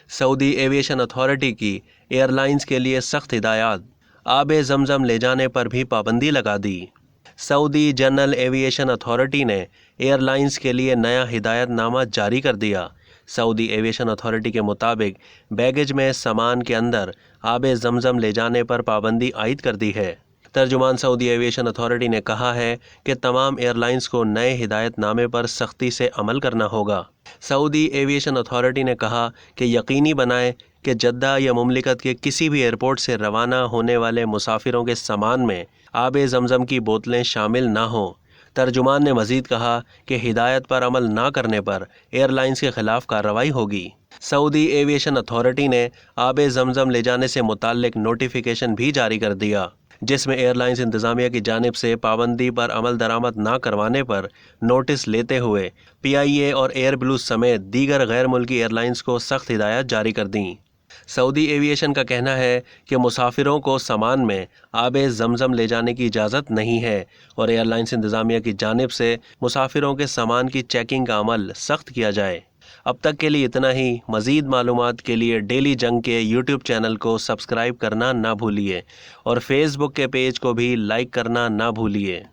Saudi aviation authority की airlines के लिए सख्त हिदायत, आब जमजम ले जाने पर भी पाबंदी लगा दी। सऊदी जनरल एविएशन अथॉरिटी ने एयरलाइंस के लिए नया हिदायतनामा जारी कर दिया। सऊदी एविएशन अथॉरिटी के मुताबिक बैगेज में सामान के अंदर आब जमजम ले जाने पर पाबंदी आयद कर दी है। तर्जुमान सऊदी एविएशन अथॉरिटी ने कहा है कि तमाम एयरलाइंस को नए हिदायतनामे पर सख्ती से अमल करना होगा। सऊदी एविएशन अथॉरिटी ने कहा कि यकीनी बनाएं कि जद्दा या मुमलिकत के किसी भी एयरपोर्ट से रवाना होने वाले मुसाफिरों के सामान में आब जमजम की बोतलें शामिल ना हों। तर्जुमान ने मज़ीद कहा कि हिदायत पर अमल ना करने पर एयरलाइंस के ख़िलाफ़ कार्रवाई होगी। सऊदी एविएशन अथॉरिटी ने आब जमजम ले जाने से मुताल्लिक नोटिफिकेशन भी जारी कर दिया, जिसमें एयरलाइंस इंतज़ामिया की जानिब से पाबंदी पर अमल दरामद ना करवाने पर नोटिस लेते हुए PIA और एयर ब्लू समेत दीगर गैर मुल्की एयरलाइंस को सख्त हिदायत जारी कर दी। सऊदी एविएशन का कहना है कि मुसाफिरों को सामान में आब जमजम ले जाने की इजाज़त नहीं है और एयरलाइंस इंतज़ामिया की जानिब से मुसाफिरों के सामान की चेकिंग का अमल सख्त किया जाए। अब तक के लिए इतना ही। मज़ीद मालूमात के लिए डेली जंग के YouTube चैनल को सब्सक्राइब करना ना भूलिए और फेसबुक के पेज को भी लाइक करना ना भूलिए।